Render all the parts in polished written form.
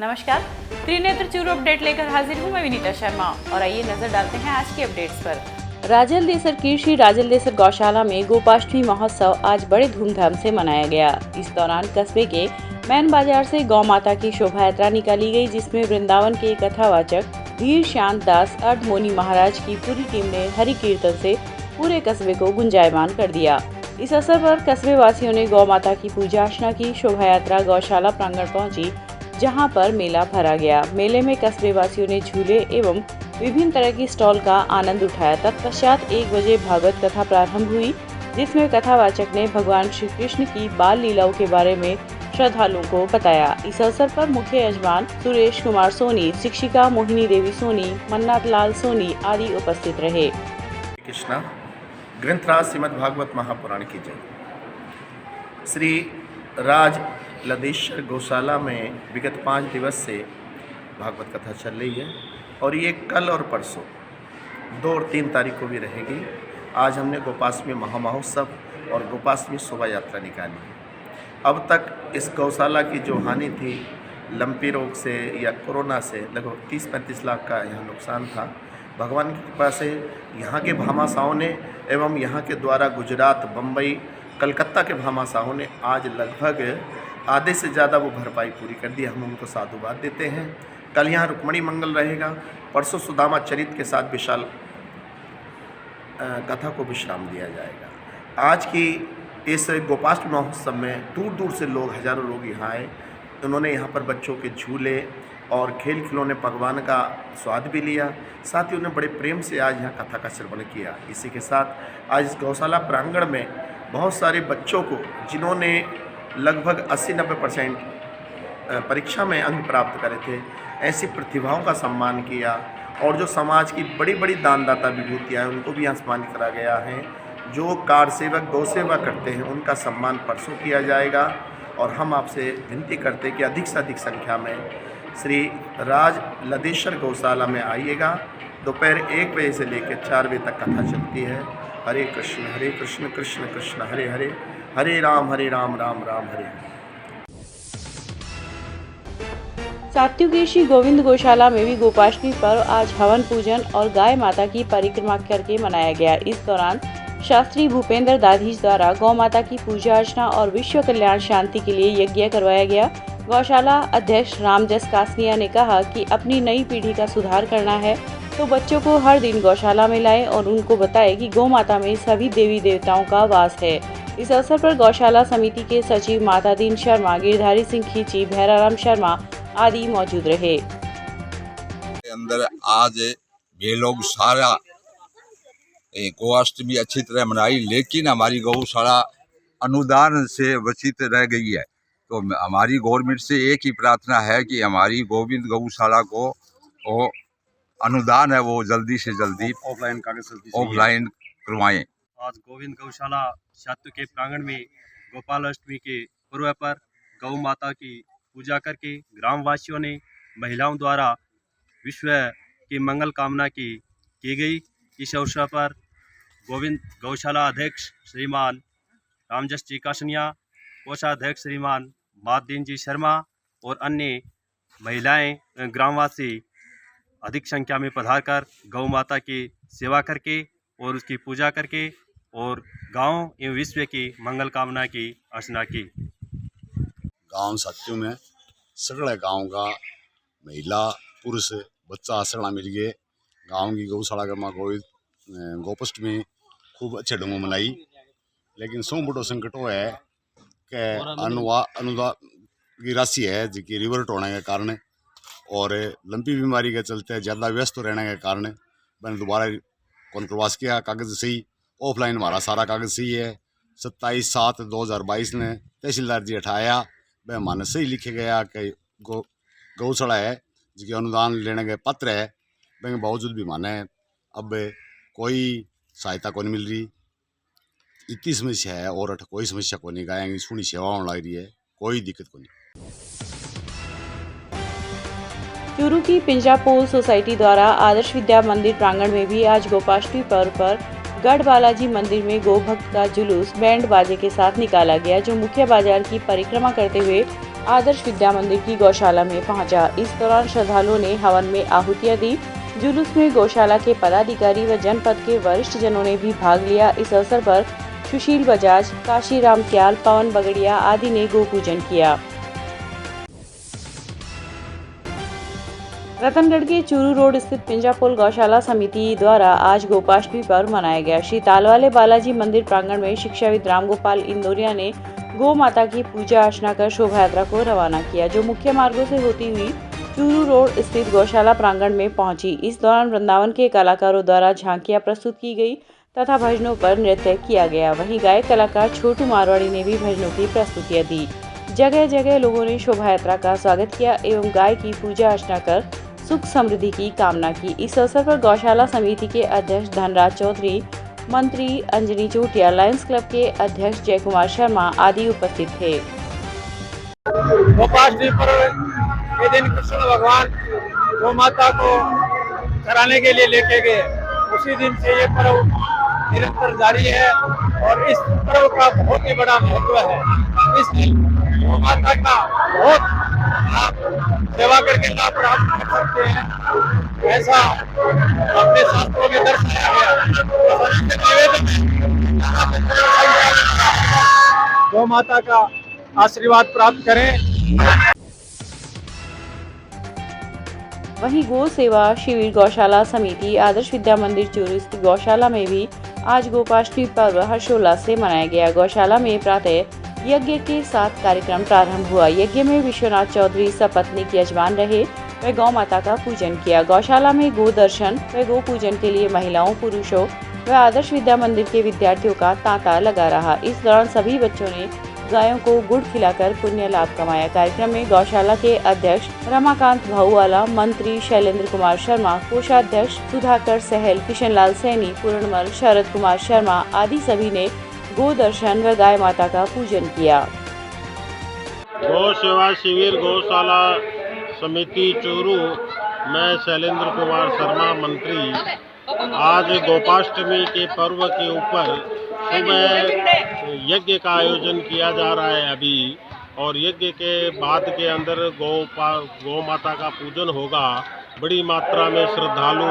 नमस्कार, त्रिनेत्र चूरू अपडेट लेकर हाजिर हूँ मैं विनीता शर्मा और आइए नजर डालते हैं आज की अपडेट्स पर। राजलदेसर की श्री राजलदेसर गौशाला में गोपाष्टमी महोत्सव आज बड़े धूमधाम से मनाया गया। इस दौरान कस्बे के मैन बाजार से गौ माता की शोभा यात्रा निकाली गई, जिसमें वृंदावन के कथावाचक धीर शांत दास अर्धमोनी महाराज की पूरी टीम ने हरि कीर्तन से पूरे कस्बे को गुंजायमान कर दिया। इस अवसर पर कस्बे वासियों ने गौ माता की पूजा अर्चना की। शोभा यात्रा गौशाला प्रांगण पहुंची, जहां पर मेला भरा गया। मेले में कस्बे वासियों ने झूले एवं विभिन्न तरह की स्टॉल का आनंद उठाया। तत्पश्चात 1 बजे भागवत कथा प्रारंभ हुई, जिसमें कथावाचक ने भगवान श्री कृष्ण की बाल लीलाओं के बारे में श्रद्धालुओं को बताया। इस अवसर पर मुख्य यजमान सुरेश कुमार सोनी, शिक्षिका मोहिनी देवी सोनी, मन्नाथ लाल सोनी आदि उपस्थित रहे। कृष्णा ग्रंथराज श्रीमद् भागवत महापुराण की जय। श्री राज लदेश्वर गौशाला में विगत 5 दिवस से भागवत कथा चल रही है और ये कल और परसों 2 और 3 तारीख को भी रहेगी। आज हमने गोपाष्टमी महामहोत्सव और गोपाष्टमी शोभा यात्रा निकाली है। अब तक इस गौशाला की जो हानि थी लंपी रोग से या कोरोना से, लगभग 30-35 लाख का यहाँ नुकसान था। भगवान की कृपा से यहाँ के भामाशाहों ने एवं यहाँ के द्वारा गुजरात, बम्बई, कलकत्ता के भामाशाहों ने आज लगभग आधे से ज़्यादा वो भरपाई पूरी कर दी। हम उनको साधुवाद देते हैं। कल यहाँ रुक्मणी मंगल रहेगा, परसों सुदामा चरित के साथ विशाल कथा को विश्राम दिया जाएगा। आज की इस गोपाष्टमी महोत्सव में दूर दूर से लोग, हजारों लोग यहाँ आए। उन्होंने यहाँ पर बच्चों के झूले और खेल खिलौने पकवान का स्वाद भी लिया। साथ ही उन्होंने बड़े प्रेम से आज यहाँ कथा का श्रवण किया। इसी के साथ आज इस गौशाला प्रांगण में बहुत सारे बच्चों को, जिन्होंने लगभग 80-90% परीक्षा में अंक प्राप्त करे थे, ऐसी प्रतिभाओं का सम्मान किया। और जो समाज की बड़ी बड़ी दानदाता विभूतियाँ हैं, उनको भी यहाँ सम्मानित करा गया है। जो कार सेवक गौ सेवा करते हैं, उनका सम्मान परसों किया जाएगा। और हम आपसे विनती करते हैं कि अधिक से अधिक संख्या में श्री राज लदेश्वर गौशाला में आइएगा। दोपहर 1 बजे से लेकर 4 बजे तक कथा चलती है। हरे कृष्ण कृष्ण कृष्ण हरे हरे, हरे राम राम राम हरे हरे। सात्विकी श्री गोविंद गौशाला में भी गोपाष्टमी पर्व आज हवन पूजन और गाय माता की परिक्रमा करके मनाया गया। इस दौरान शास्त्री भूपेंद्र दाधीच द्वारा गौ माता की पूजा अर्चना और विश्व कल्याण शांति के लिए यज्ञ करवाया गया। गौशाला अध्यक्ष रामजस कासनिया ने कहा कि अपनी नई पीढ़ी का सुधार करना है तो बच्चों को हर दिन गौशाला में लाएं और उनको बताएं कि गौ माता में सभी देवी देवताओं का वास है। इस अवसर पर गौशाला समिति के सचिव माता दीन शर्मा, गिरधारी सिंह खींची, भैराराम शर्मा आदि मौजूद रहे। अंदर आज ये लोग सारा गोपाष्टमी अच्छी तरह मनाई, लेकिन हमारी गौशाला अनुदान से वंचित रह गई है। तो हमारी गवर्नमेंट से एक ही प्रार्थना है कि हमारी गोविंद गौशाला को वो अनुदान है वो जल्दी से जल्दी ऑफलाइन करवाएं। आज गोविंद गौशाला शातु के प्रांगण में गोपालाष्टमी के पर्व पर गौ माता की पूजा करके ग्रामवासियों ने महिलाओं द्वारा विश्व की मंगल कामना की गई। इस अवसर पर गोविंद गौशाला अध्यक्ष श्रीमान रामजस जी कासनिया, कोषाध्यक्ष श्रीमान मातदीन जी शर्मा और अन्य महिलाएं, ग्रामवासी अधिक संख्या में पधारकर गौ माता की सेवा करके और उसकी पूजा करके और गांव एवं विश्व की मंगल कामना की अर्चना की। गांव साथियों में सगले गांव का महिला पुरुष बच्चा सगला मिल गए। गांव की गौशाला का माँ गोपाष्टमी खूब अच्छे ढंग में मनाई। लेकिन सौ बड़ो संकट वो है कि अनुदान की राशि है जिसकी रिवर्ट होने के कारण और लंबी बीमारी के चलते ज़्यादा व्यस्त रहने के कारण मैंने दोबारा कौन प्रवास किया। कागज़ सही ऑफलाइन हमारा सारा कागज़ सही है। 27/7/2022 ने तहसीलदार जी हटाया, वह माने सही लिखे गया कि गौशाला है जिसके अनुदान लेने के पात्र है, वह बावजूद भी माने अब कोई सहायता को नहीं मिल रही। इतनी समस्या है और कोई समस्या को नहीं, गाय सुनी सेवा होने लग रही है, कोई दिक्कत को नहीं। चूरू की पिंजरापोल सोसाइटी द्वारा आदर्श विद्या मंदिर प्रांगण में भी आज गोपाष्टमी पर्व पर गढ़ बालाजी मंदिर में गौ भक्त का जुलूस बैंड बाजे के साथ निकाला गया, जो मुख्य बाजार की परिक्रमा करते हुए आदर्श विद्या मंदिर की गौशाला में पहुंचा। इस दौरान श्रद्धालुओं ने हवन में आहुतियां दी। जुलूस में गौशाला के पदाधिकारी व जनपद के वरिष्ठ जनों ने भी भाग लिया। इस अवसर पर सुशील बजाज, काशीराम त्याल, पवन बगड़िया आदि ने गो पूजन किया। रतनगढ़ के चूरू रोड स्थित पिंजापुल गौशाला समिति द्वारा आज गोपाष्टमी पर्व मनाया गया। श्री तालवाले बालाजी मंदिर प्रांगण में शिक्षाविद रामगोपाल इंदौरिया ने गौ माता की पूजा अर्चना कर शोभा यात्रा को रवाना किया, जो मुख्य मार्गों से होती हुई चूरू रोड स्थित गौशाला प्रांगण में पहुंची। इस दौरान वृंदावन के कलाकारों द्वारा झांकियां प्रस्तुत की गई तथा भजनों पर नृत्य किया गया। वहीं गायक कलाकार छोटू मारवाड़ी ने भी भजनों की प्रस्तुतियां दी। जगह जगह लोगों ने शोभा यात्रा का स्वागत किया एवं गाय की पूजा अर्चना कर सुख समृद्धि की कामना की। इस अवसर पर गौशाला समिति के अध्यक्ष धनराज चौधरी, मंत्री अंजनी चोटिया, लायंस क्लब के अध्यक्ष जय कुमार शर्मा आदि उपस्थित थे। गोपाष्टमी पर्व के दिन कृष्ण भगवान गौ माता को चराने के लिए लेके गए, उसी दिन से ये पर्व निरंतर जारी है और इस पर्व का बहुत ही बड़ा महत्व है। इस दिन गौ माता का बहुत सेवा करके लाभ प्राप्त कर सकते हैं, ऐसा अपने शास्त्रों में दर्शाया गया। गौ माता का आशीर्वाद प्राप्त करें। वहीं गो सेवा शिविर गौशाला समिति आदर्श विद्या मंदिर चूरू स्थित गौशाला में भी आज गोपाष्टमी पर्व हर्षोल्लास से मनाया गया। गौशाला में प्रातः यज्ञ के साथ कार्यक्रम प्रारंभ हुआ। यज्ञ में विश्वनाथ चौधरी सपत्नीक यजमान रहे व गौ माता का पूजन किया। गौशाला में गो दर्शन व गो पूजन के लिए महिलाओं, पुरुषों व आदर्श विद्या मंदिर के विद्यार्थियों का तांता लगा रहा। इस दौरान सभी बच्चों ने गायों को गुड़ खिलाकर पुण्य लाभ कमाया। कार्यक्रम में गौशाला के अध्यक्ष रमाकांत भाऊवाला, मंत्री शैलेंद्र कुमार शर्मा, कोषाध्यक्ष सुधाकर सहल, किशन लाल सैनी, पूर्णमल, शरद कुमार शर्मा आदि सभी ने गो दर्शन व गाय माता का पूजन किया। गौ सेवा शिविर गौशाला समिति चूरू, मैं शैलेंद्र कुमार शर्मा, मंत्री। आज गोपाष्टमी के पर्व के ऊपर सुबह यज्ञ का आयोजन किया जा रहा है अभी, और यज्ञ के बाद के अंदर गौ माता का पूजन होगा। बड़ी मात्रा में श्रद्धालु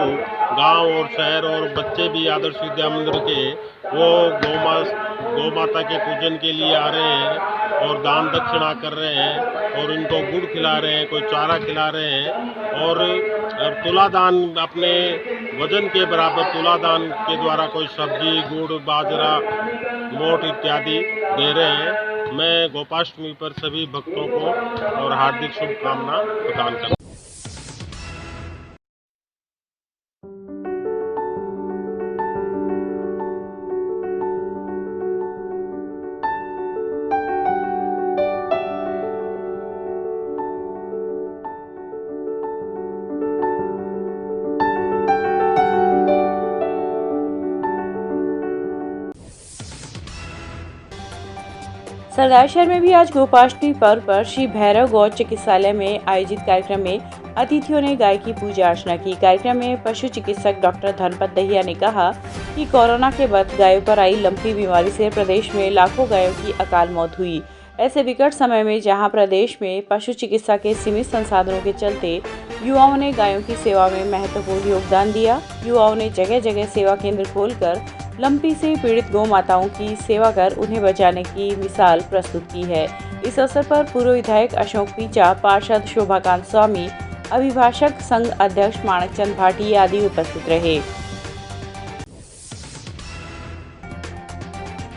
गांव और शहर और बच्चे भी आदर्श विद्या मंदिर के वो गौ माता के पूजन के लिए आ रहे हैं और दान दक्षिणा कर रहे हैं और इनको गुड़ खिला रहे हैं, कोई चारा खिला रहे हैं और तुलादान अपने वजन के बराबर तुलादान के द्वारा कोई सब्जी, गुड़, बाजरा, मोट इत्यादि दे रहे हैं। मैं गोपाष्टमी पर सभी भक्तों को और हार्दिक शुभकामना प्रदान करता हूं। सरदारशहर में भी आज गोपाष्टमी पर्व पर श्री भैरव गौ चिकित्सालय में आयोजित कार्यक्रम में अतिथियों ने गाय की पूजा अर्चना की। कार्यक्रम में पशु चिकित्सक डॉक्टर धनपत दहिया ने कहा कि कोरोना के बाद गायों पर आई लंपी बीमारी से प्रदेश में लाखों गायों की अकाल मौत हुई। ऐसे विकट समय में जहां प्रदेश में पशु चिकित्सा के सीमित संसाधनों के चलते युवाओं ने गायों की सेवा में महत्वपूर्ण योगदान दिया। युवाओं ने जगह जगह सेवा केंद्र खोलकर लंपी से पीड़ित गौ माताओं की सेवा कर उन्हें बचाने की मिसाल प्रस्तुत की है। इस अवसर पर पूर्व विधायक अशोक पीचा, पार्षद शोभाकांत स्वामी, अभिभाषक संघ अध्यक्ष माणकचंद भाटी आदि उपस्थित रहे।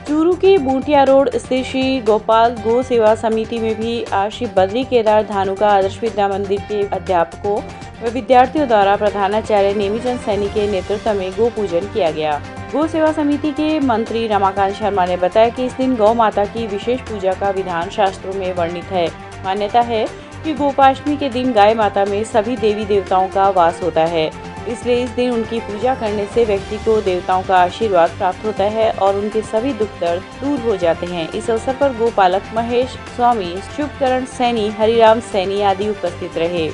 चूरू के बूटिया रोड स्थित श्री गोपाल गो सेवा समिति में भी आज श्री बद्री केदार धानुका आदर्श विद्या मंदिर के अध्यापकों व विद्यार्थियों द्वारा प्रधानाचार्य नेमीचंद सैनी के नेतृत्व में गो पूजन किया गया। गौ सेवा समिति के मंत्री रमाकांत शर्मा ने बताया कि इस दिन गौ माता की विशेष पूजा का विधान शास्त्रों में वर्णित है। मान्यता है कि गोपाष्टमी के दिन गाय माता में सभी देवी देवताओं का वास होता है, इसलिए इस दिन उनकी पूजा करने से व्यक्ति को देवताओं का आशीर्वाद प्राप्त होता है और उनके सभी दुख दर्द दूर हो जाते हैं। इस अवसर पर गोपालक महेश स्वामी, शुभकरण सैनी, हरिराम सैनी आदि उपस्थित रहे।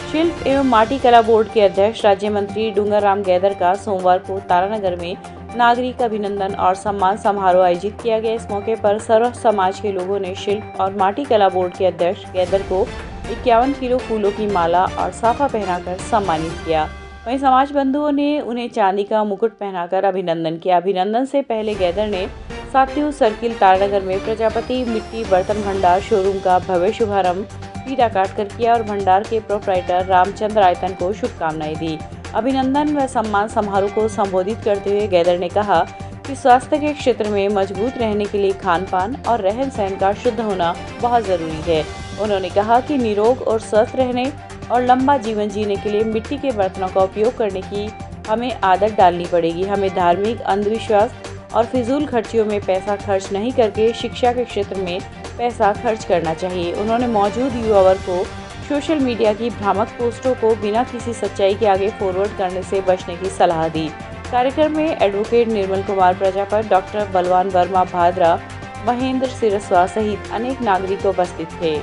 शिल्प एवं माटी कला बोर्ड के अध्यक्ष राज्य मंत्री डूंगर राम गैदर का सोमवार को तारानगर में नागरिक अभिनंदन और सम्मान समारोह आयोजित किया गया। इस मौके पर सर्व समाज के लोगों ने शिल्प और माटी कला बोर्ड के अध्यक्ष गैदर को 51 किलो फूलों की माला और साफा पहनाकर सम्मानित किया। वहीं समाज बंधुओं ने उन्हें चांदी का मुकुट पहनाकर अभिनंदन किया। अभिनंदन से पहले गैदर ने सात्यू सर्किल तारानगर में प्रजापति मिट्टी बर्तन भंडार शोरूम का भव्य शुभारंभ पीड़ा काटकर किया और भंडार के प्रोप्राइटर रामचंद्र आयतन को शुभकामनाएं दी। अभिनंदन व सम्मान समारोह को संबोधित करते हुए गैदर ने कहा कि स्वास्थ्य के क्षेत्र में मजबूत रहने के लिए खान पान और रहन सहन का शुद्ध होना बहुत जरूरी है। उन्होंने कहा कि निरोग और स्वस्थ रहने और लंबा जीवन जीने के लिए मिट्टी के बर्तनों का उपयोग करने की हमें आदत डालनी पड़ेगी। हमें धार्मिक अंधविश्वास और फिजूल खर्चियों में पैसा खर्च नहीं करके शिक्षा के क्षेत्र में पैसा खर्च करना चाहिए। उन्होंने मौजूद युवा वर्ग को सोशल मीडिया की भ्रामक पोस्टों को बिना किसी सच्चाई के आगे फॉरवर्ड करने से बचने की सलाह दी। कार्यक्रम में एडवोकेट निर्मल कुमार प्रजापति, डॉक्टर बलवान वर्मा भादरा, महेंद्र सिरस्वा सहित अनेक नागरिक उपस्थित थे।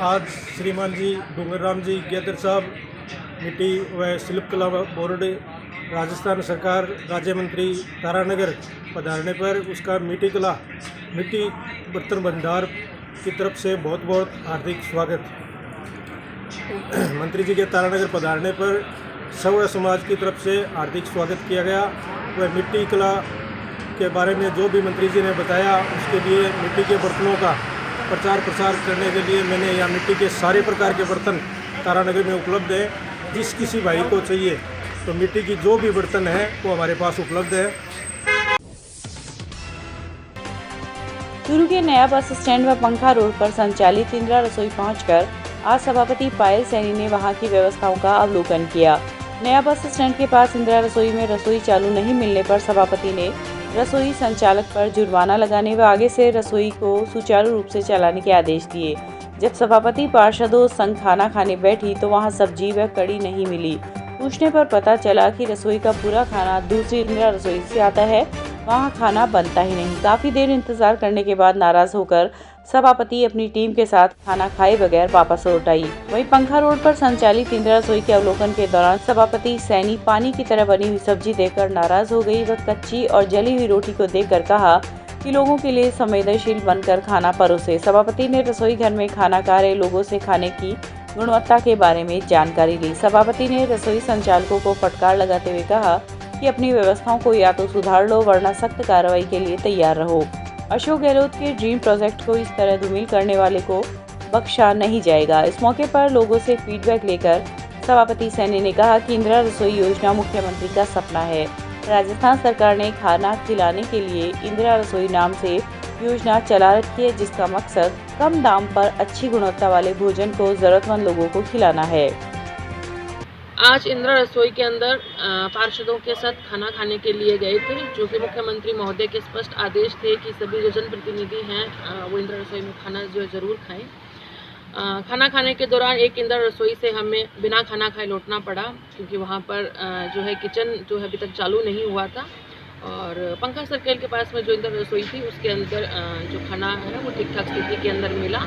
आज श्रीमान जी डूंगरराम जी गैदर साहब मिट्टी व शिल्प कला बोर्ड राजस्थान सरकार राज्य मंत्री तारानगर पधारने पर उसका मिट्टी बर्तन भंडार की तरफ से बहुत बहुत हार्दिक स्वागत। मंत्री जी के तारानगर पधारने पर सर्व समाज की तरफ से हार्दिक स्वागत किया गया। वह मिट्टी कला के बारे में जो भी मंत्री जी ने बताया उसके लिए मिट्टी के बर्तनों का प्रचार प्रसार करने के लिए मैंने यहाँ मिट्टी के सारे प्रकार के बर्तन तारानगर में उपलब्ध हैं। जिस किसी भाई को चाहिए तो मिट्टी की जो भी बर्तन है वो हमारे पास उपलब्ध है। चूरू के नया बस स्टैंड व पंखा रोड पर संचालित इंदिरा रसोई पहुंचकर आज सभापति पायल सैनी ने वहां की व्यवस्थाओं का अवलोकन किया। नया बस स्टैंड के पास इंदिरा रसोई में रसोई चालू नहीं मिलने पर सभापति ने रसोई संचालक पर जुर्माना लगाने व आगे से रसोई को सुचारू रूप से चलाने के आदेश दिए। जब सभापति पार्षदों संग खाना खाने बैठी तो वहां सब्जी व कड़ी नहीं मिली। पूछने पर पता चला कि रसोई का पूरा खाना दूसरी इंदिरा रसोई से आता है, वहां खाना बनता ही नहीं। काफी देर इंतजार करने के बाद नाराज होकर सभापति अपनी टीम के साथ खाना खाए बगैर वापस लौट आई। वहीं पंखा रोड पर संचालित इंदिरा रसोई के अवलोकन के दौरान सभापति सैनी पानी की तरह बनी हुई सब्जी देखकर नाराज हो गई। वह कच्ची और जली हुई रोटी को देखकर कहा कि लोगों के लिए संवेदनशील बनकर खाना परोसे। सभापति ने रसोई घर में खाना खा रहे लोगों से खाने की गुणवत्ता के बारे में जानकारी ली। सभापति ने रसोई संचालकों को फटकार लगाते हुए कहा कि अपनी व्यवस्थाओं को या तो सुधार लो वरना सख्त कार्रवाई के लिए तैयार रहो। अशोक गहलोत के ड्रीम प्रोजेक्ट को इस तरह धूमिल करने वाले को बख्शा नहीं जाएगा। इस मौके पर लोगों से फीडबैक लेकर सभापति सैनी ने कहा कि इंदिरा रसोई योजना मुख्यमंत्री का सपना है। राजस्थान सरकार ने खाना खिलाने के लिए इंदिरा रसोई नाम से योजना चला रखी है, जिसका मकसद कम दाम पर अच्छी गुणवत्ता वाले भोजन को जरूरतमंद लोगों को खिलाना है। आज इंदिरा रसोई के अंदर पार्षदों के साथ खाना खाने के लिए गए थे, जो कि मुख्यमंत्री महोदय के स्पष्ट आदेश थे कि सभी जो जनप्रतिनिधि हैं वो इंदिरा रसोई में खाना जो है ज़रूर खाएं। खाना खाने के दौरान एक इंदिरा रसोई से हमें बिना खाना खाए लौटना पड़ा, क्योंकि वहाँ पर जो है किचन जो है अभी तक चालू नहीं हुआ था। और पंखा सर्कल के पास में जो इंदिरा रसोई थी उसके अंदर जो खाना है वो ठीक ठाक स्थिति के अंदर मिला।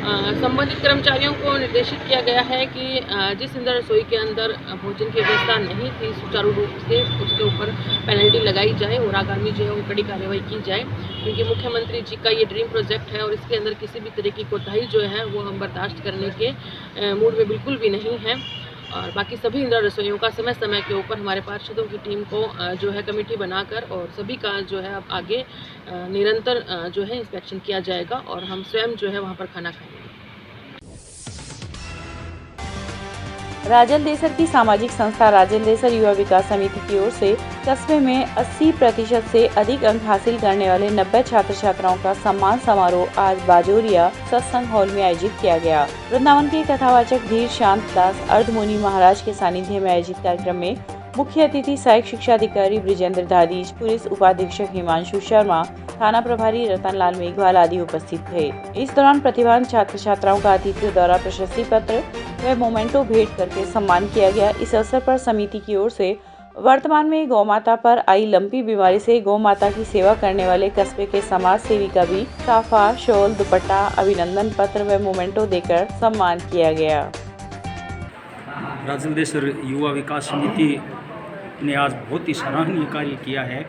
संबंधित कर्मचारियों को निर्देशित किया गया है कि जिस इंदिरा रसोई के अंदर भोजन की व्यवस्था नहीं थी सुचारू रूप से उसके ऊपर पेनल्टी लगाई जाए और आगामी जो है वो कड़ी कार्रवाई की जाए, क्योंकि मुख्यमंत्री जी का ये ड्रीम प्रोजेक्ट है और इसके अंदर किसी भी तरह की कोताही जो है वो हम बर्दाश्त करने के मूड में बिल्कुल भी नहीं है। और बाकी सभी इंदिरा रसोइयों का समय समय के ऊपर हमारे पार्षदों की टीम को जो है कमेटी बनाकर और सभी का जो है अब आगे निरंतर जो है इंस्पेक्शन किया जाएगा और हम स्वयं जो है वहाँ पर खाना खाएंगे। राजल देसर की सामाजिक संस्था राजल देसर युवा विकास समिति की ओर से कस्बे में 80% से अधिक अंक हासिल करने वाले 90 छात्र छात्राओं का सम्मान समारोह आज बाजोरिया सत्संग हॉल में आयोजित किया गया। वृंदावन के कथावाचक धीर शांत दास अर्धमुनि महाराज के सानिध्य में आयोजित कार्यक्रम में मुख्य अतिथि सहायक शिक्षा अधिकारी ब्रिजेंद्र दादीज, पुलिस उपाधीक्षक हिमांशु शर्मा, थाना प्रभारी रतन लाल मेघवाल आदि उपस्थित थे। इस दौरान प्रतिभावान छात्र छात्राओं का अतिथियों द्वारा प्रशस्ति पत्र व मोमेंटो भेंट करके सम्मान किया गया। इस अवसर पर समिति की ओर से वर्तमान में गौ माता पर आई लंपी बीमारी से गौ माता की सेवा करने वाले कस्बे के समाज सेवी का भी साफा, शॉल, दुपट्टा, अभिनंदन पत्र व मोमेंटो देकर सम्मान किया गया। राजल देसर युवा विकास समिति ने आज बहुत ही सराहनीय कार्य किया है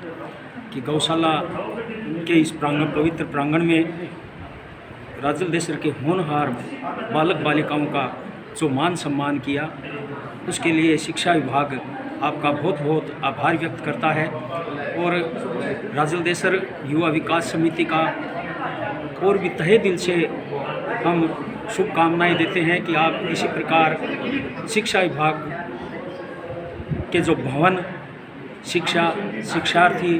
कि गौशाला के इस पवित्र प्रांगण में राजल देसर के होनहार बालक बालिकाओं का जो मान सम्मान किया, उसके लिए शिक्षा विभाग आपका बहुत बहुत आभार व्यक्त करता है। और राजल देसर युवा विकास समिति का और भी तहे दिल से हम शुभकामनाएं देते हैं कि आप इसी प्रकार शिक्षा विभाग के जो भवन, शिक्षार्थी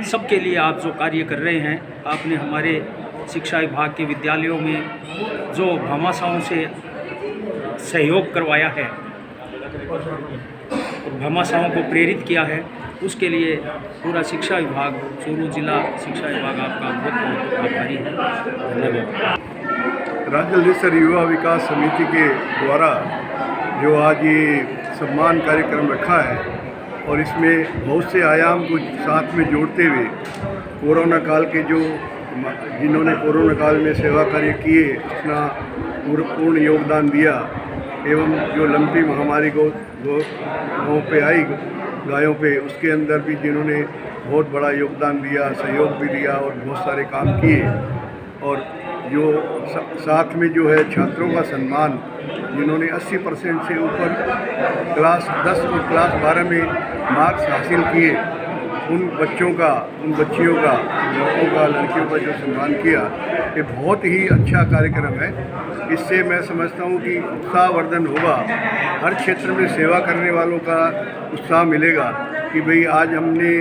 सबके लिए आप जो कार्य कर रहे हैं, आपने हमारे शिक्षा विभाग के विद्यालयों में जो भामाशाहों से सहयोग करवाया है, भामाशाहों को प्रेरित किया है, उसके लिए पूरा शिक्षा विभाग, चूरू जिला शिक्षा विभाग आपका बहुत बहुत आभारी है। धन्यवाद। राजल देसर युवा विकास समिति के द्वारा जो आज ये सम्मान कार्यक्रम रखा है और इसमें बहुत से आयाम को साथ में जोड़ते हुए कोरोना काल के जिन्होंने कोरोना काल में सेवा कार्य किए, अपना पूर्ण योगदान दिया, एवं जो लंबी महामारी गाँव पे आई, गायों पे, उसके अंदर भी जिन्होंने बहुत बड़ा योगदान दिया, सहयोग भी दिया और बहुत सारे काम किए। और जो साथ में जो है छात्रों का सम्मान, जिन्होंने 80% से ऊपर क्लास 10 और क्लास 12 में मार्क्स हासिल किए, उन बच्चों का, उन बच्चियों का, लड़कों का, लड़कियों का जो सम्मान किया, ये बहुत ही अच्छा कार्यक्रम है। इससे मैं समझता हूँ कि उत्साहवर्धन होगा, हर क्षेत्र में सेवा करने वालों का उत्साह मिलेगा कि भाई आज हमने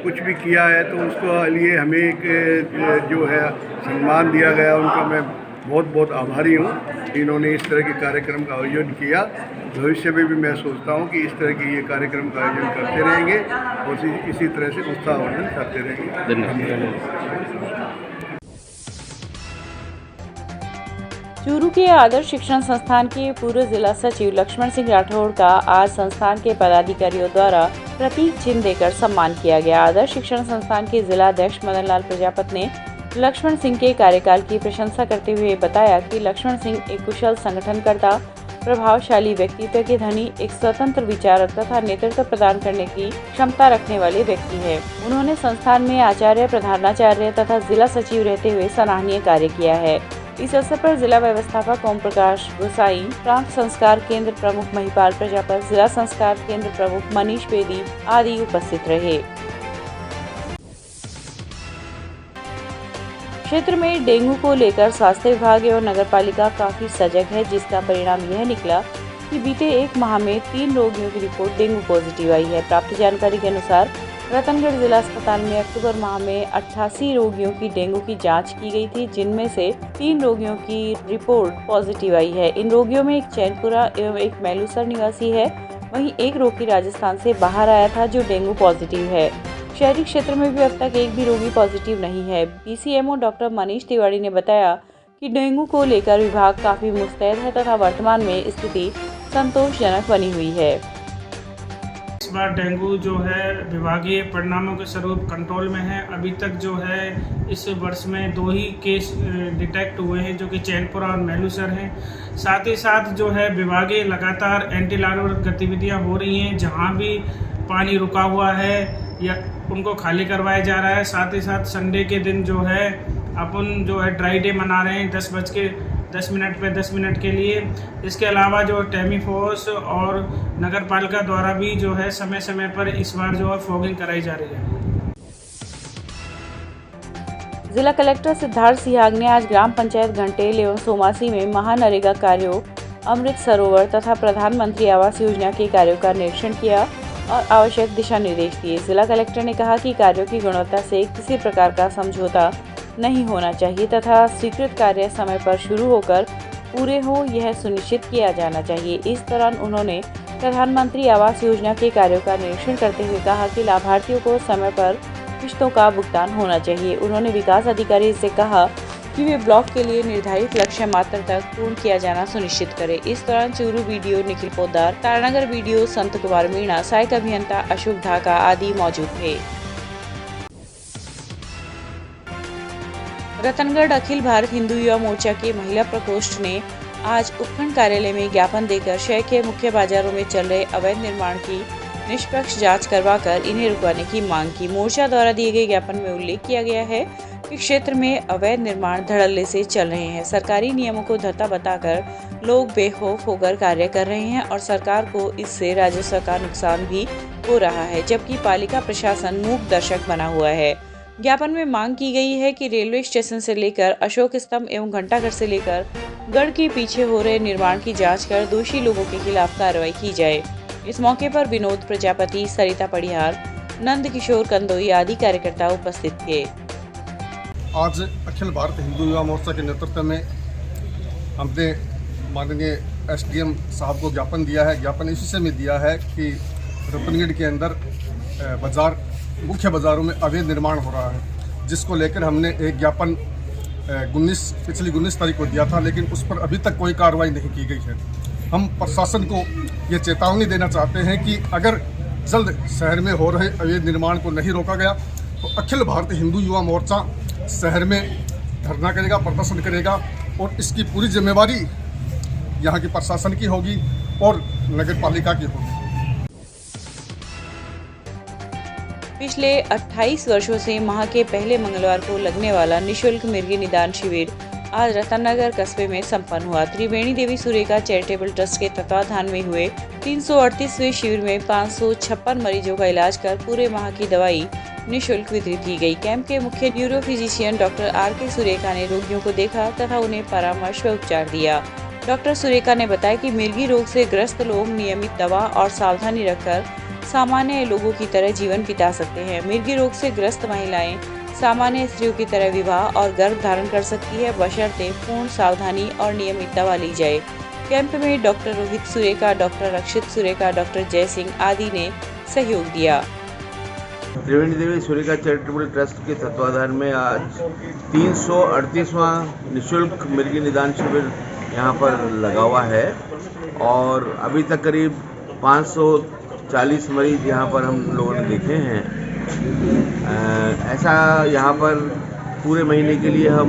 कुछ भी किया है तो उसको लिए हमें एक जो है सम्मान दिया गया। उनका मैं बहुत बहुत आभारी हूँ, इन्होंने इस तरह के कार्यक्रम का आयोजन किया। भविष्य में भी मैं सोचता हूँ कि इस तरह के ये कार्यक्रम का आयोजन करते रहेंगे और इसी तरह से उत्साहवर्धन करते रहेंगे। धन्यवाद। चूरू के आदर्श शिक्षण संस्थान के पूर्व जिला सचिव लक्ष्मण सिंह राठौड़ का आज संस्थान के पदाधिकारियों द्वारा प्रतीक चिन्ह देकर सम्मान किया गया। आदर्श शिक्षण संस्थान के जिला अध्यक्ष मदन लाल प्रजापत ने लक्ष्मण सिंह के कार्यकाल की प्रशंसा करते हुए बताया कि लक्ष्मण सिंह एक कुशल संगठनकर्ता, प्रभावशाली व्यक्तित्व के धनी, एक स्वतंत्र विचारक तथा नेतृत्व प्रदान करने की क्षमता रखने वाले व्यक्ति है। उन्होंने संस्थान में आचार्य, प्रधानाचार्य तथा जिला सचिव रहते हुए सराहनीय कार्य किया है। इस अवसर पर जिला व्यवस्थापक ओम प्रकाश गोसाई, प्रांत संस्कार केंद्र प्रमुख महिपाल प्रजापत, जिला संस्कार केंद्र प्रमुख मनीष बेदी आदि उपस्थित रहे। क्षेत्र में डेंगू को लेकर स्वास्थ्य विभाग एवं नगरपालिका काफी सजग है, जिसका परिणाम यह निकला कि बीते 1 माह में 3 रोगियों की रिपोर्ट डेंगू पॉजिटिव आई है। प्राप्त जानकारी के अनुसार रतनगढ़ जिला अस्पताल में अक्टूबर माह में 88 रोगियों की डेंगू की जांच की गई थी, जिनमें से 3 रोगियों की रिपोर्ट पॉजिटिव आई है। इन रोगियों में एक चैनपुरा एवं एक मैलूसर निवासी है, वहीं एक रोगी राजस्थान से बाहर आया था जो डेंगू पॉजिटिव है। शहरी क्षेत्र में भी अब तक एक भी रोगी पॉजिटिव नहीं है। बीसीएमओ डॉक्टर मनीष तिवारी ने बताया कि डेंगू को लेकर विभाग काफी मुस्तैद है तथा वर्तमान में स्थिति संतोषजनक बनी हुई है। इस बार डेंगू जो है विभागीय परिणामों के स्वरूप कंट्रोल में है। अभी तक जो है इस वर्ष में 2 ही केस डिटेक्ट हुए हैं, जो कि चैनपुरा और मैलूसर हैं। साथ ही साथ जो है विभागीय लगातार एंटी लार्वल गतिविधियां हो रही हैं, जहां भी पानी रुका हुआ है या उनको खाली करवाया जा रहा है। साथ ही साथ संडे के दिन जो है अपन जो है ड्राई डे मना रहे हैं 10:10 पे 10 मिनट के लिए। इसके अलावा जो टेमी फोर्स और नगर पालिका द्वारा भी जो है समय समय पर इस बार जो है फॉगिंग कराई जा रही है। जिला कलेक्टर सिद्धार्थ सिहाग ने आज ग्राम पंचायत घंटेल एवं सोमासी में महानरेगा कार्यों, अमृत सरोवर तथा प्रधानमंत्री आवास योजना के कार्यों का निरीक्षण किया और आवश्यक दिशा निर्देश दिए। जिला कलेक्टर ने कहा कि कार्यों की गुणवत्ता से किसी प्रकार का समझौता नहीं होना चाहिए तथा स्वीकृत कार्य समय पर शुरू होकर पूरे हो, यह सुनिश्चित किया जाना चाहिए। इस दौरान उन्होंने प्रधानमंत्री आवास योजना के कार्यों का निरीक्षण करते हुए कहा कि लाभार्थियों को समय पर किश्तों का भुगतान होना चाहिए। उन्होंने विकास अधिकारी से कहा कि वे ब्लॉक के लिए निर्धारित लक्ष्य मात्रा तक पूर्ण किया जाना सुनिश्चित करें। इस दौरान चूरू वीडियो निखिल पोद्दार, तारानगर वीडियो संत कुमार मीणा, सहायक अभियंता अशोक ढाका आदि मौजूद थे। रतनगढ़ अखिल भारत हिंदू युवा मोर्चा के महिला प्रकोष्ठ ने आज उपखंड कार्यालय में ज्ञापन देकर शहर के मुख्य बाजारों में चल रहे अवैध निर्माण की निष्पक्ष जांच करवाकर इन्हें रुकवाने की मांग की। मोर्चा द्वारा दिए गए ज्ञापन में उल्लेख किया गया है कि क्षेत्र में अवैध निर्माण धड़ल्ले से चल रहे हैं। सरकारी नियमों को धत्ता बताकर लोग बेखौफ होकर कार्य कर रहे हैं और सरकार को इससे राजस्व का नुकसान भी हो रहा है, जबकि पालिका प्रशासन मूक दर्शक बना हुआ है। ज्ञापन में मांग की गई है कि रेलवे स्टेशन से लेकर अशोक स्तंभ एवं घंटाघर से लेकर गढ़ के पीछे हो रहे निर्माण की जांच कर दोषी लोगों के खिलाफ कार्रवाई की जाए। इस मौके पर विनोद प्रजापति, सरिता पढ़ियार, नंद किशोर कंदोई आदि कार्यकर्ता उपस्थित थे। आज अखिल भारत हिंदू युवा मोर्चा के नेतृत्व में हमने माननीय SDM साहब को ज्ञापन दिया है। ज्ञापन इसी से में दिया है कि रतनगढ़ के अंदर मुख्य बाज़ारों में अवैध निर्माण हो रहा है, जिसको लेकर हमने एक ज्ञापन पिछली 19 तारीख को दिया था, लेकिन उस पर अभी तक कोई कार्रवाई नहीं की गई है। हम प्रशासन को ये चेतावनी देना चाहते हैं कि अगर जल्द शहर में हो रहे अवैध निर्माण को नहीं रोका गया तो अखिल भारत हिंदू युवा मोर्चा शहर में धरना करेगा, प्रदर्शन करेगा और इसकी पूरी जिम्मेवारी यहाँ की प्रशासन की होगी और नगर पालिका की होगी। पिछले 28 वर्षों से माह के पहले मंगलवार को लगने वाला निःशुल्क मिर्गी निदान शिविर आज रतननगर कस्बे में संपन्न हुआ। त्रिवेणी देवी सुरेखा चैरिटेबल ट्रस्ट के तत्वाधान में हुए 338वें शिविर में 556 मरीजों का इलाज कर पूरे माह की दवाई निःशुल्क वितरित की गई। कैंप के मुख्य neuro physician doctor RK Surekha ने रोगियों को देखा तथा उन्हें परामर्श व उपचार दिया। डॉक्टर सुरेखा ने बताया कि मिर्गी रोग से ग्रस्त लोग नियमित दवा और सावधानी रखकर सामान्य लोगों की तरह जीवन बिता सकते हैं। मिर्गी रोग से ग्रस्त महिलाएं सामान्य स्त्रियों की तरह विवाह और गर्भ धारण कर सकती है, बशर्ते पूर्ण सावधानी और नियमित दवा ली जाए। कैंप में डॉक्टर रोहित सुरेखा, डॉक्टर रक्षित सुरेखा, डॉक्टर जय सिंह आदि ने सहयोग दिया। त्रिवेणी देवी सुरेखा चैरिटेबल ट्रस्ट के तत्वाधान में आज 338वां निःशुल्क मिर्गी निदान शिविर यहाँ पर लगा हुआ है और अभी तक करीब 540 मरीज यहाँ पर हम लोगों ने देखे हैं। ऐसा यहाँ पर पूरे महीने के लिए हम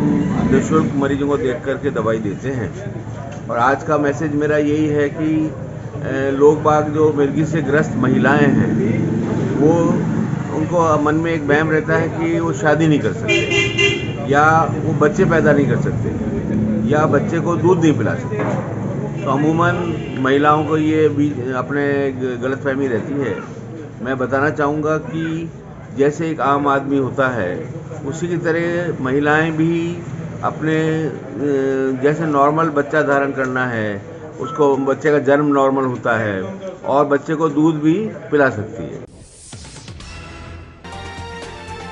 निःशुल्क मरीजों को देख करके दवाई देते हैं और आज का मैसेज मेरा यही है कि लोग बाग जो मिर्गी से ग्रस्त महिलाएं हैं वो उनको मन में एक वहम रहता है कि वो शादी नहीं कर सकते या वो बच्चे पैदा नहीं कर सकते या बच्चे को दूध नहीं पिला सकते। तो अमूमन महिलाओं को ये अपने गलतफहमी रहती है। मैं बताना चाहूँगा कि जैसे एक आम आदमी होता है उसी की तरह महिलाएं भी अपने जैसे नॉर्मल बच्चा धारण करना है, उसको बच्चे का जन्म नॉर्मल होता है और बच्चे को दूध भी पिला सकती है।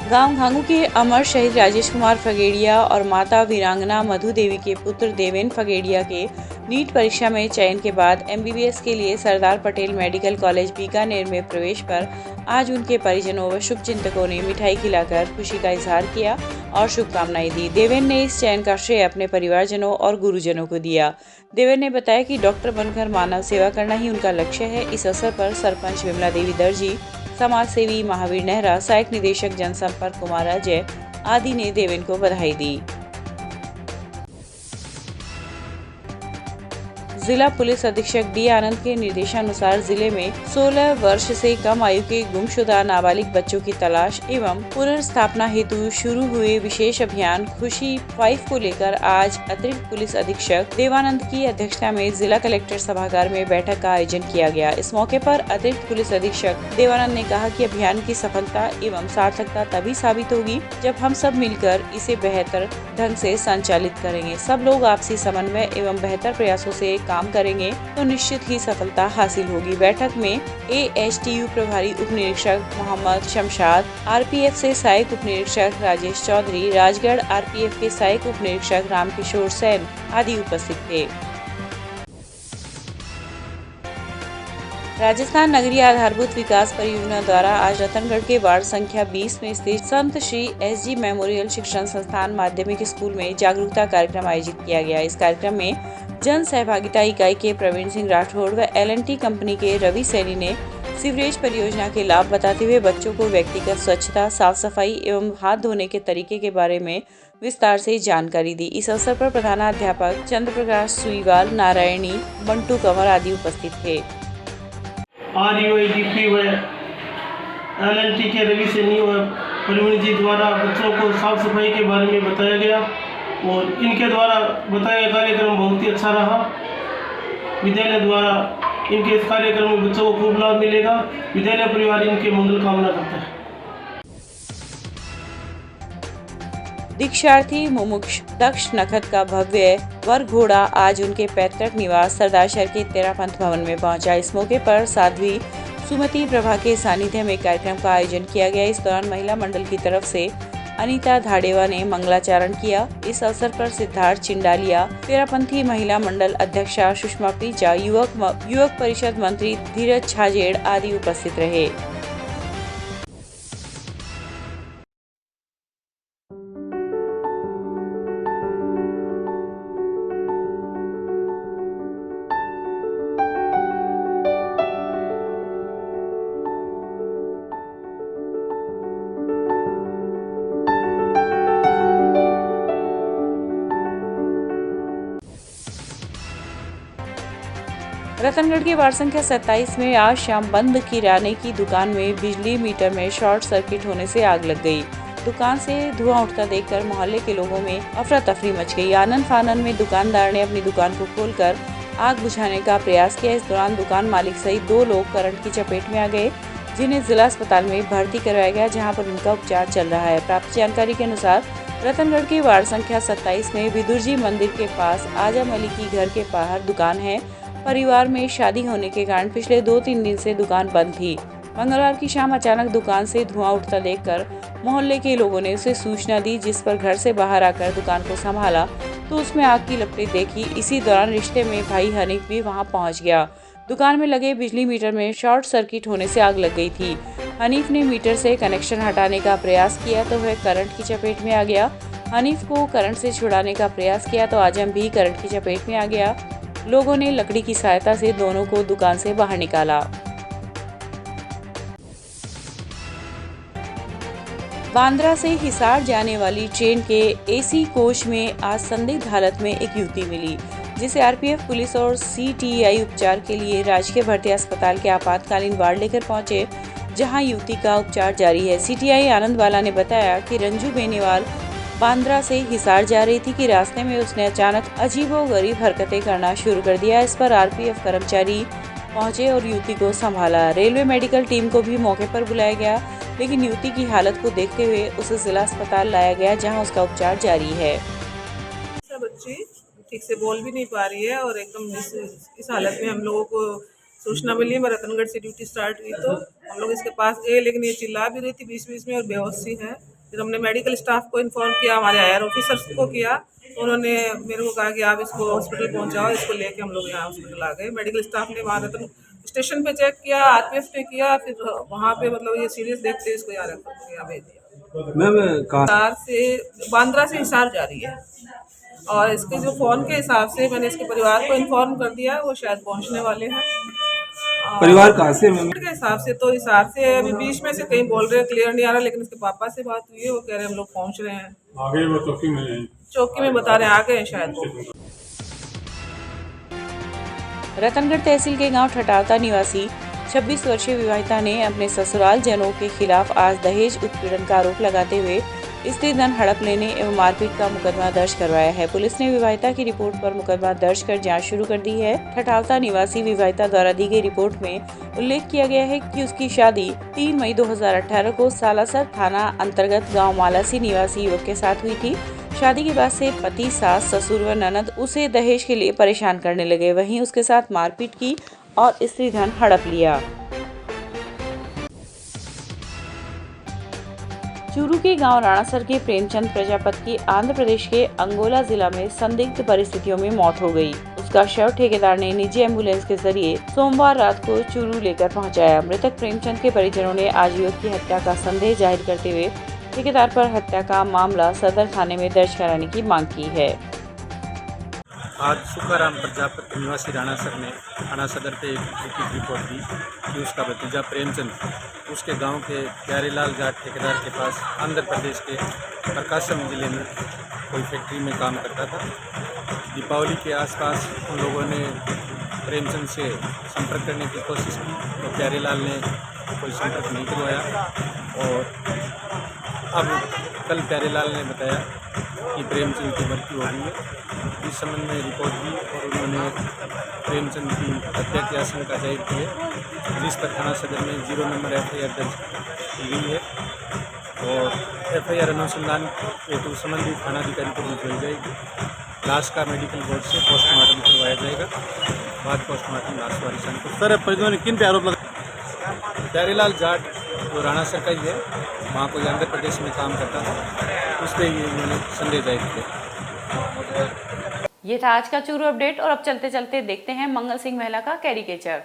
गांव घांगू के अमर शहीद राजेश कुमार फगेड़िया और माता वीरांगना मधु देवी के पुत्र देवेन फगेड़िया के नीट परीक्षा में चयन के बाद MBBS के लिए सरदार पटेल मेडिकल कॉलेज बीकानेर में प्रवेश पर आज उनके परिजनों व शुभचिंतकों ने मिठाई खिलाकर खुशी का इजहार किया और शुभकामनाएं दी। देवेन ने इस चयन का श्रेय अपने परिवारजनों और गुरुजनों को दिया। देवेन ने बताया कि डॉक्टर बनकर मानव सेवा करना ही उनका लक्ष्य है। इस अवसर पर सरपंच विमला देवी दर्जी, समाज सेवी महावीर नेहरा, सहायक निदेशक जनसंपर्क कुमार अजय आदि ने देवेन को बधाई दी। जिला पुलिस अधीक्षक D आनंद के निर्देशानुसार जिले में 16 वर्ष से कम आयु के गुमशुदा नाबालिग बच्चों की तलाश एवं पुनर्स्थापना हेतु शुरू हुए विशेष अभियान खुशी 5 को लेकर आज अतिरिक्त पुलिस अधीक्षक देवानंद की अध्यक्षता में जिला कलेक्टर सभागार में बैठक का आयोजन किया गया। इस मौके पर अतिरिक्त पुलिस अधीक्षक देवानंद ने कहा कि अभियान की सफलता एवं सार्थकता तभी साबित होगी जब हम सब मिलकर इसे बेहतर ढंग से संचालित करेंगे। सब लोग आपसी समन्वय एवं बेहतर प्रयासों से काम करेंगे तो निश्चित ही सफलता हासिल होगी। बैठक में AHTU प्रभारी उप निरीक्षक मोहम्मद शमशाद, RPF से सहायक उप निरीक्षक राजेश चौधरी, राजगढ़ RPF के सहायक उप निरीक्षक रामकिशोर सेन आदि उपस्थित थे। राजस्थान नगरीय आधारभूत विकास परियोजना द्वारा आज रतनगढ़ के वार्ड संख्या 20 में स्थित संत श्री SG मेमोरियल शिक्षण संस्थान माध्यमिक स्कूल में जागरूकता कार्यक्रम आयोजित किया गया। इस कार्यक्रम में जन सहभागिता इकाई के प्रवीण सिंह राठौड़ व L&T कंपनी के रवि सैनी ने सीवरेज परियोजना के लाभ बताते हुए बच्चों को व्यक्तिगत स्वच्छता, साफ सफाई एवं हाथ धोने के तरीके के बारे में विस्तार से जानकारी दी। इस अवसर पर प्रधानाध्यापक चंद्र प्रकाश सुईवाल, नारायणी, बंटू कंवर आदि उपस्थित थे। RUIDP व LNT के रवि सैनी और प्रवीण जी द्वारा बच्चों को साफ सफाई के बारे में बताया गया और इनके द्वारा बताया गया कार्यक्रम बहुत ही अच्छा रहा। विद्यालय द्वारा इनके इस कार्यक्रम में बच्चों को खूब लाभ मिलेगा। विद्यालय परिवार इनके मंगल कामना करता है। दीक्षार्थी मुमुक्ष दक्ष नखत का भव्य वर घोड़ा आज उनके पैतृक निवास सरदारशहर के तेरापंथ भवन में पहुंचा। इस मौके पर साध्वी सुमति प्रभा के सानिध्य में कार्यक्रम का आयोजन किया गया। इस दौरान महिला मंडल की तरफ से अनीता धाडेवा ने मंगलाचरण किया। इस अवसर पर सिद्धार्थ चिंडालिया, तेरापंथी महिला मंडल अध्यक्षा सुषमा पीचा, युवक परिषद मंत्री धीरज छाजेड़ आदि उपस्थित रहे। रतनगढ़ के वार्ड संख्या 27 में आज शाम बंद किराने की दुकान में बिजली मीटर में शॉर्ट सर्किट होने से आग लग गई। दुकान से धुआं उठता देखकर मोहल्ले के लोगों में अफरा तफरी मच गई। आनन फानन में दुकानदार ने अपनी दुकान को खोलकर आग बुझाने का प्रयास किया। इस दौरान दुकान मालिक सहित 2 लोग करंट की चपेट में आ गए, जिन्हें जिला अस्पताल में भर्ती करवाया गया, जहाँ पर उनका उपचार चल रहा है। प्राप्त जानकारी के अनुसार रतनगढ़ के वार्ड संख्या 27 में विदुर जी मंदिर के पास आजम अली की घर के बाहर दुकान है। परिवार में शादी होने के कारण पिछले 2-3 दिन से दुकान बंद थी। मंगलवार की शाम अचानक दुकान से धुआं उठता देखकर मोहल्ले के लोगों ने उसे सूचना दी, जिस पर घर से बाहर आकर दुकान को संभाला तो उसमें आग की लपटें देखी। इसी दौरान रिश्ते में भाई हनीफ भी वहां पहुंच गया। दुकान में लगे बिजली मीटर में शॉर्ट सर्किट होने से आग लग गई थी। हनीफ ने मीटर से कनेक्शन हटाने का प्रयास किया तो वह करंट की चपेट में आ गया। हनीफ को करंट से छुड़ाने का प्रयास किया तो आजम भी करंट की चपेट में आ गया। लोगों ने लकड़ी की सहायता से दोनों को दुकान से बाहर निकाला। बांद्रा से हिसार जाने वाली ट्रेन के AC कोच में आज संदिग्ध हालत में एक युवती मिली, जिसे RPF पुलिस और CTI उपचार के लिए राजकीय भर्ती अस्पताल के आपातकालीन वार्ड लेकर पहुंचे, जहां युवती का उपचार जारी है। CTI आनंद वाला ने बताया कि रंजू बेनीवाल बांद्रा से हिसार जा रही थी कि रास्ते में उसने अचानक अजीबोगरीब हरकतें करना शुरू कर दिया। इस पर RPF कर्मचारी पहुंचे और युवती को संभाला। रेलवे मेडिकल टीम को भी मौके पर बुलाया गया, लेकिन युवती की हालत को देखते हुए उसे जिला अस्पताल लाया गया, जहां उसका उपचार जारी है। बच्ची ठीक से बोल भी नहीं पा रही है और एकदम इस हालत में हम लोगों को सूचना मिली। मैं रतनगढ़ से ड्यूटी स्टार्ट हुई तो हम लोग इसके पास गए, लेकिन ये चिल्ला भी रही थी बीच में और बेहोश सी है। फिर हमने मेडिकल स्टाफ को इन्फॉर्म किया, हमारे हायर ऑफिसर्स को किया, तो उन्होंने मेरे को कहा कि आप इसको हॉस्पिटल पहुंचाओ। इसको लेके हम लोग यहाँ हॉस्पिटल आ गए। मेडिकल स्टाफ ने वहाँ रतन स्टेशन पे चेक किया, RPF ने किया, फिर वहाँ पे मतलब ये सीरियस देखते इसको यहाँ भेज दिया। हिसार से बांद्रा से हिसार जा रही है और इसके जो फ़ोन के हिसाब से मैंने इसके परिवार को इन्फॉर्म कर दिया, वो शायद पहुँचने वाले हैं। परिवार कहाँ से? के हिसाब से तो हिसार से अभी बीच में से कहीं बोल रहे हैं, क्लियर नहीं आ रहा, लेकिन इसके पापा से बात हुई है, वो कह रहे हैं हम लोग पहुँच रहे हैं। आगे वो चौकी में बता रहे हैं, आ गए हैं शायद वो। रतनगढ़ तहसील के गांव ठटावता निवासी 26 वर्षीय विवाहिता ने अपने ससुराल जनों के खिलाफ आज दहेज उत्पीड़न का आरोप लगाते हुए स्त्री धन हड़प लेने एवं मारपीट का मुकदमा दर्ज करवाया है। पुलिस ने विवाहिता की रिपोर्ट पर मुकदमा दर्ज कर जांच शुरू कर दी है। ठठावता निवासी विवाहिता द्वारा दी गई रिपोर्ट में उल्लेख किया गया है कि उसकी शादी 3 मई 2018 को सालासर थाना अंतर्गत गांव मालासी निवासी युवक के साथ हुई थी। शादी के बाद से पति, सास, ससुर व ननद उसे दहेज के लिए परेशान करने लगे। वहीं उसके साथ मारपीट की और स्त्री धन हड़प लिया। चूरू के गांव राणासर के प्रेमचंद प्रजापति की आंध्र प्रदेश के अंगोला जिला में संदिग्ध परिस्थितियों में मौत हो गई। उसका शव ठेकेदार ने निजी एम्बुलेंस के जरिए सोमवार रात को चूरू लेकर पहुंचाया। मृतक प्रेमचंद के परिजनों ने आज युवक की हत्या का संदेह जाहिर करते हुए ठेकेदार पर हत्या का मामला सदर थाने में दर्ज कराने की मांग की है। आज सुखाराम प्रजापति निवासी राणासर ने थाना सदर पे एक लिखित रिपोर्ट दी कि उसका भतीजा प्रेमचंद उसके गांव के प्यारेलाल जाट ठेकेदार के पास आंध्र प्रदेश के प्रकाशम जिले में कोई फैक्ट्री में काम करता था। दीपावली के आसपास उन लोगों ने प्रेमचंद से संपर्क करने की कोशिश की तो प्यारेलाल ने कोई संपर्क नहीं करवाया। और अब कल प्यारेलाल ने बताया कि प्रेमचंद की मृत्यु हो गई है। इस संबंध में रिपोर्ट दी और उन्होंने प्रेमचंद की हत्या की आशंका जाहिर की है, जिस पर थाना सदर में 0 नंबर FIR दर्ज की गई है। और FIR अनुसंधान हेतु संबंधित थानाधिकारी को भिजवाई जाएगी। लाश का मेडिकल बोर्ड से पोस्टमार्टम करवाया जाएगा। बाद पोस्टमार्टम लाश वारिसान को। सर, परिजनों ने किन पे आरोप लगाया? प्यारेलाल जाट जो राणा सर का ही है, वहाँ कोई आंध्र प्रदेश में काम करता था, उस पर ये उन्होंने संदेह जाहिर किया। ये था आज का चूरू अपडेट और अब चलते चलते देखते हैं मंगल सिंह महिला का कैरिकेचर।